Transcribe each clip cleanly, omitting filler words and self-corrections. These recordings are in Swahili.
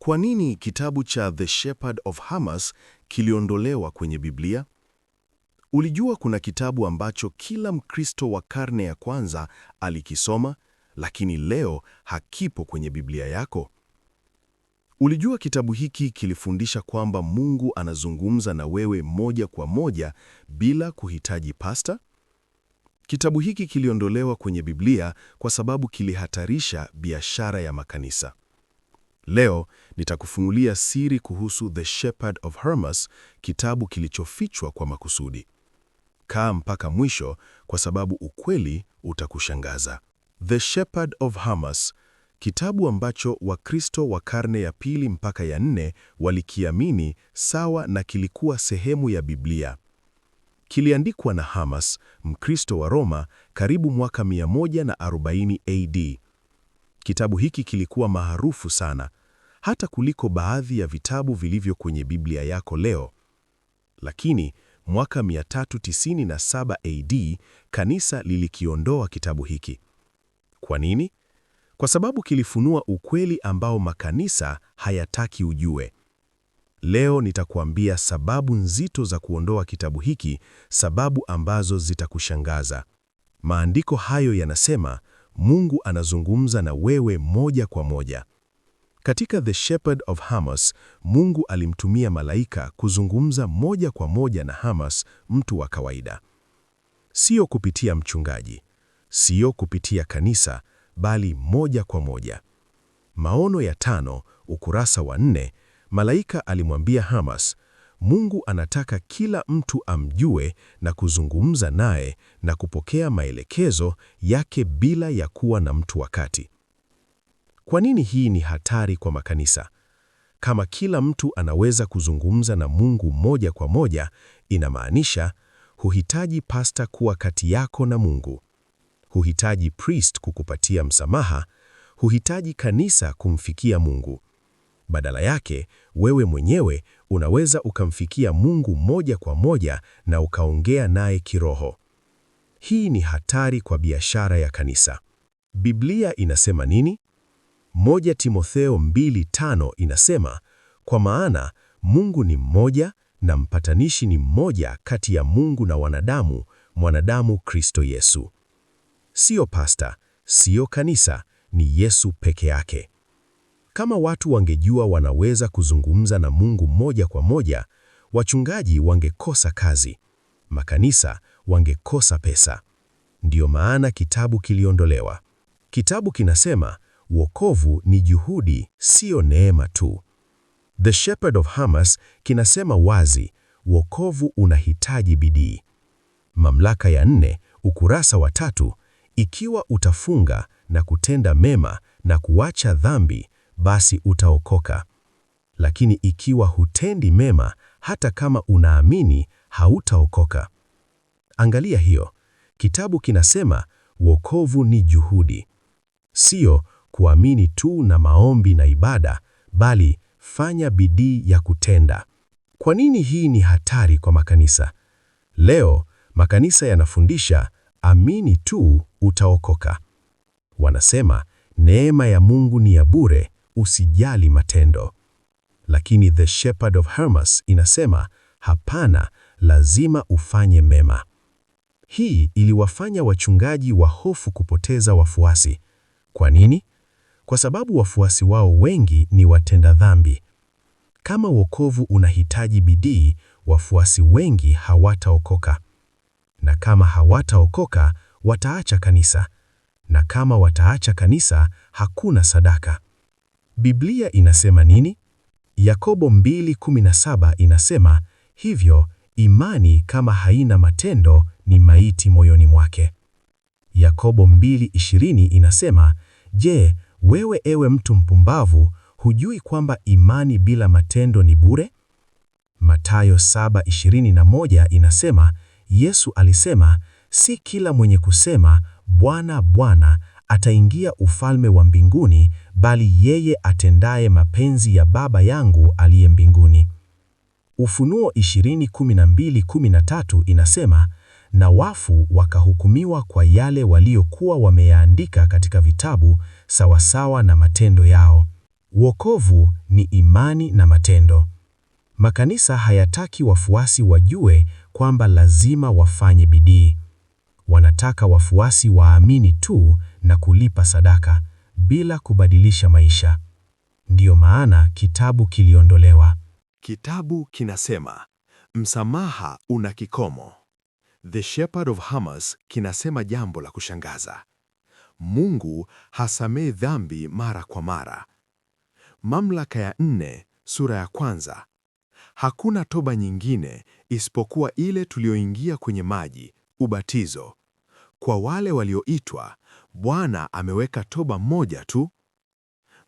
Kwa nini kitabu cha The Shepherd of Hermas kiliondolewa kwenye Biblia? Ulijua kuna kitabu ambacho kila Mkristo wa karne ya kwanza alikisoma, lakini leo hakipo kwenye Biblia yako? Ulijua kitabu hiki kilifundisha kwamba Mungu anazungumza na wewe moja kwa moja bila kuhitaji pasta? Kitabu hiki kiliondolewa kwenye Biblia kwa sababu kilihatarisha biashara ya makanisa. Leo nitakufunulia siri kuhusu The Shepherd of Hermas, kitabu kilichofichwa kwa makusudi. Kaa mpaka mwisho kwa sababu ukweli utakushangaza. The Shepherd of Hermas, kitabu ambacho Wakristo wa karne ya pili mpaka ya nne walikiamini sawa na kilikuwa sehemu ya Biblia. Kiliandikwa na Hermas, Mkristo wa Roma, karibu mwaka 140 AD. Kitabu hiki kilikuwa maarufu sana, hata kuliko baadhi ya vitabu vilivyo kwenye Biblia yako leo. Lakini mwaka 397 AD, kanisa lilikiondoa kitabu hiki. Kwa nini? Kwa sababu kilifunua ukweli ambao makanisa hayataki ujue. Leo nitakuambia sababu nzito za kuondoa kitabu hiki, sababu ambazo zitakushangaza. Maandiko hayo yanasema Mungu anazungumza na wewe moja kwa moja. Katika The Shepherd of Hermas, Mungu alimtumia malaika kuzungumza moja kwa moja na Hermas, mtu wa kawaida. Sio kupitia mchungaji, sio kupitia kanisa, bali moja kwa moja. Maono ya 5, ukurasa wa 4, malaika alimwambia Hermas, Mungu anataka kila mtu amjue na kuzungumza naye na kupokea maelekezo yake bila ya kuwa na mtu wa kati. Kwa nini hii ni hatari kwa makanisa? Kama kila mtu anaweza kuzungumza na Mungu moja kwa moja, inamaanisha huhitaji pasta kuwa kati yako na Mungu. Huhitaji priest kukupatia msamaha, huhitaji kanisa kumfikia Mungu. Badala yake, wewe mwenyewe unaweza ukamfikia Mungu moja kwa moja na ukaongea naye kiroho. Hii ni hatari kwa biashara ya kanisa. Biblia inasema nini? 1 Timotheo 2:5 inasema, kwa maana Mungu ni mmoja na mpatanishi ni mmoja kati ya Mungu na wanadamu, mwanadamu Kristo Yesu. Sio pasta, sio kanisa, ni Yesu peke yake. Kama watu wangejua wanaweza kuzungumza na Mungu moja kwa moja, wachungaji wangekosa kazi, makanisa wangekosa pesa. Ndiyo maana kitabu kiliondolewa. Kitabu kinasema, wokovu ni juhudi, sio neema tu. The Shepherd of Hermas kinasema wazi, wokovu unahitaji bidii. Mamlaka ya 4, ukurasa wa 3, ikiwa utafunga na kutenda mema na kuacha dhambi, basi utaokoka. Lakini ikiwa hutendi mema, hata kama unaamini, hautaokoka. Angalia hiyo. Kitabu kinasema wokovu ni juhudi. Sio kuamini tu na maombi na ibada, bali fanya bidii ya kutenda. Kwa nini hii ni hatari kwa makanisa? Leo makanisa yanafundisha amini tu utaokoka. Wanasema neema ya Mungu ni ya bure, usijali matendo. Lakini The Shepherd of Hermas inasema hapana, lazima ufanye mema. Hii iliwafanya wachungaji wahofu kupoteza wafuasi. Kwa nini? Kwa sababu wafuasi wao wengi ni watenda dhambi. Kama wokovu unahitaji bidii, wafuasi wengi hawataokoka. Na kama hawataokoka, wataacha kanisa. Na kama wataacha kanisa, hakuna sadaka. Biblia inasema nini? Yakobo 2:17 inasema, hivyo imani kama haina matendo ni maiti moyoni mwake. Yakobo 2:20 inasema, je, wewe ewe mtu mpumbavu, hujui kwamba imani bila matendo ni bure? Mathayo 7:21 inasema, Yesu alisema, si kila mwenye kusema, Bwana, Bwana, ataingia ufalme wa mbinguni, bali yeye atendaye mapenzi ya Baba yangu aliye mbinguni. Ufunuo 20:12-13 inasema, na wafu wakahukumiwa kwa yale waliokuwa wameyaandika katika vitabu sawasawa na matendo yao. Wokovu ni imani na matendo. Makanisa hayataki wafuasi wajue kwamba lazima wafanye bidii. Wanataka wafuasi waamini tu na kulipa sadaka bila kubadilisha maisha. Ndiyo maana kitabu kiliondolewa. Kitabu kinasema, msamaha una kikomo. The Shepherd of Hermas kinasema jambo la kushangaza. Mungu hasamehi dhambi mara kwa mara. Mamlaka ya 4 sura ya 1. Hakuna toba nyingine isipokuwa ile tulioingia kwenye maji, ubatizo. Kwa wale walioitwa, Bwana ameweka toba moja tu.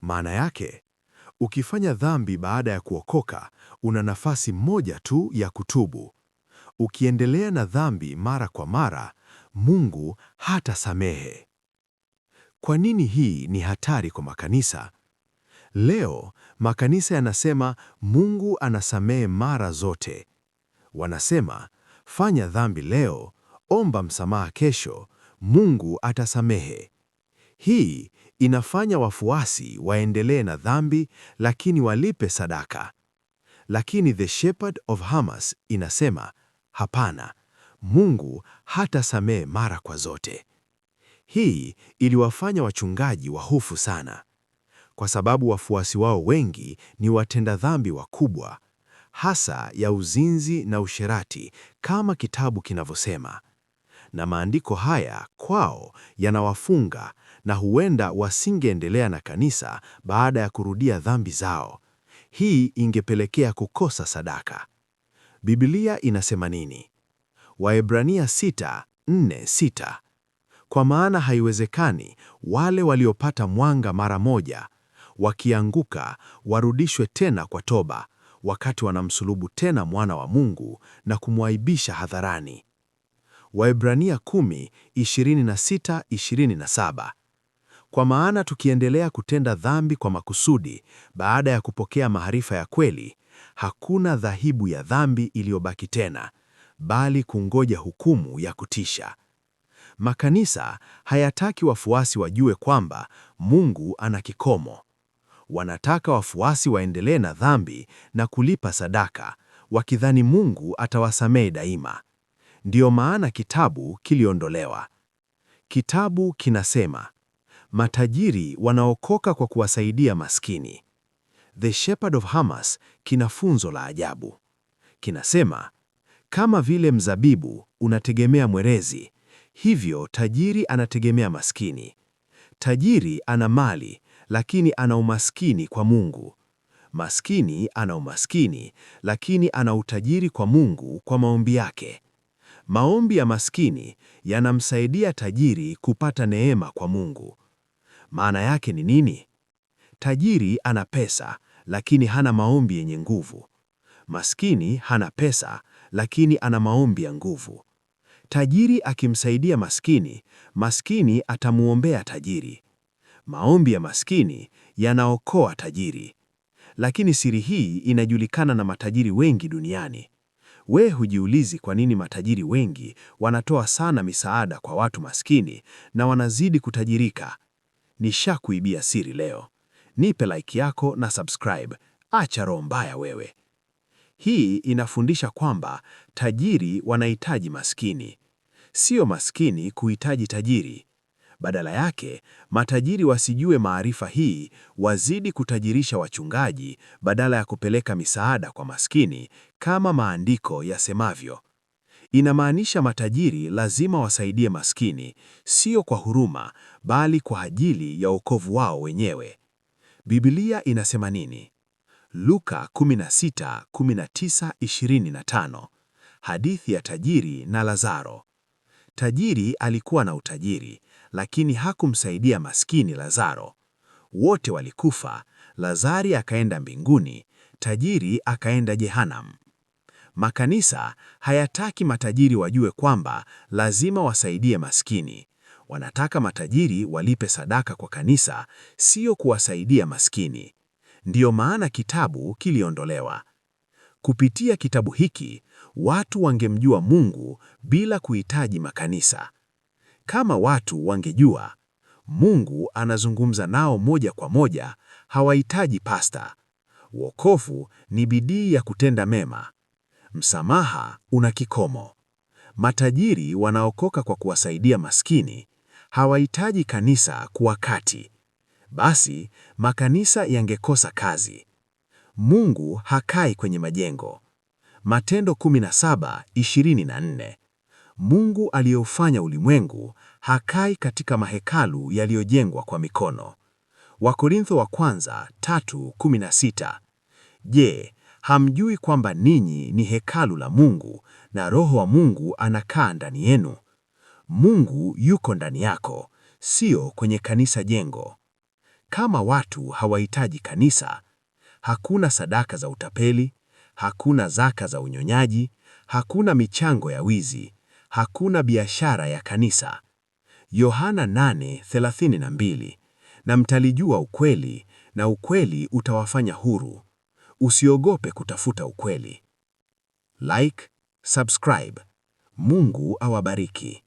Maana yake, ukifanya dhambi baada ya kuokoka, una nafasi moja tu ya kutubu. Ukiendelea na dhambi mara kwa mara, Mungu hatasamehe. Kwa nini hii ni hatari kwa makanisa? Leo, makanisa yanasema Mungu anasamehe mara zote. Wanasema, fanya dhambi leo, omba msamaha kesho, Mungu atasamehe. Hii inafanya wafuasi waendelee na dhambi lakini walipe sadaka. Lakini The Shepherd of Hermas inasema, hapana, Mungu hatasamehe mara kwa zote. Hii iliwafanya wachungaji wahofu sana, kwa sababu wafuasi wao wengi ni watenda dhambi wakubwa, hasa ya uzinzi na usherati kama kitabu kinavyosema. Na maandiko haya kwao yanawafunga na huenda wasingeendelea na kanisa baada ya kurudia dhambi zao. Hii ingepelekea kukosa sadaka. Biblia inasema nini? Waebrania 6:4-6. Kwa maana haiwezekani wale waliopata mwanga mara moja, wakianguka warudishwe tena kwa toba, wakati wanamsulubu tena mwana wa Mungu na kumwaibisha hadharani. Waebrania 10:26-27. Kwa maana tukiendelea kutenda dhambi kwa makusudi baada ya kupokea maarifa ya kweli, hakuna dhahibu ya dhambi iliyobaki tena, bali kungoja hukumu ya kutisha. Makanisa hayataki wafuasi wajue kwamba Mungu ana kikomo. Wanataka wafuasi waendelee na dhambi na kulipa sadaka, wakidhani Mungu atawasamehe daima. Ndiyo maana kitabu kiliondolewa. Kitabu kinasema, matajiri wanaokoka kwa kuwasaidia maskini. The Shepherd of Hermas kina funzo la ajabu. Kinasema, kama vile mzabibu unategemea mwerezi, hivyo tajiri anategemea maskini. Tajiri ana mali, lakini ana umaskini kwa Mungu. Maskini ana umaskini, lakini ana utajiri kwa Mungu kwa maombi yake. Maombi ya maskini yanamsaidia tajiri kupata neema kwa Mungu. Maana yake ni nini? Tajiri ana pesa, lakini hana maombi yenye nguvu. Maskini hana pesa, lakini ana maombi ya nguvu. Tajiri akimsaidia maskini, maskini atamuombea tajiri. Maombi ya maskini yanaokoa tajiri. Lakini siri hii inajulikana na matajiri wengi duniani. We hujiulizi kwa nini matajiri wengi wanatoa sana misaada kwa watu maskini na wanazidi kutajirika? Nishakuibia siri leo. Nipe like yako na subscribe. Acha roho mbaya wewe. Hii inafundisha kwamba tajiri wanahitaji maskini, sio maskini kuhitaji tajiri. Badala yake, matajiri wasijue maarifa hii, wazidi kutajirisha wachungaji badala ya kupeleka misaada kwa maskini kama maandiko yasemavyo. Inamaanisha matajiri lazima wasaidie maskini, sio kwa huruma, bali kwa ajili ya wokovu wao wenyewe. Biblia inasema nini? Luka 16:19-25. Hadithi ya tajiri na Lazaro. Tajiri alikuwa na utajiri, lakini hakumsaidia maskini Lazaro. Wote walikufa, Lazari akaenda mbinguni, tajiri akaenda Jehanamu. Makanisa hayataki matajiri wajue kwamba lazima wasaidie maskini. Wanataka matajiri walipe sadaka kwa kanisa, sio kuwasaidia maskini. Ndiyo maana kitabu kiliondolewa. Kupitia kitabu hiki, watu wangemjua Mungu bila kuhitaji makanisa. Kama watu wangejua Mungu anazungumza nao moja kwa moja, hawahitaji pasta. Wokovu ni bidii ya kutenda mema. Msamaha una kikomo. Matajiri wanaokoka kwa kuwasaidia maskini, hawahitaji kanisa kuwa kati. Basi makanisa yangekosa kazi. Mungu hakai kwenye majengo. Matendo 17:24. Mungu aliyeufanya ulimwengu hakai katika mahekalu yaliyojengwa kwa mikono. Wakorintho wa kwanza 3:16. Je, hamjui kwamba ninyi ni hekalu la Mungu na Roho wa Mungu anakaa ndani yenu? Mungu yuko ndani yako, sio kwenye kanisa jengo. Kama watu hawahitaji kanisa, hakuna sadaka za utapeli, hakuna zaka za unyonyaji, hakuna michango ya wizi, hakuna biashara ya kanisa. Yohana 8:32. Na mtalijua ukweli, na ukweli utawafanya huru. Usiogope kutafuta ukweli. Like, subscribe. Mungu awabariki.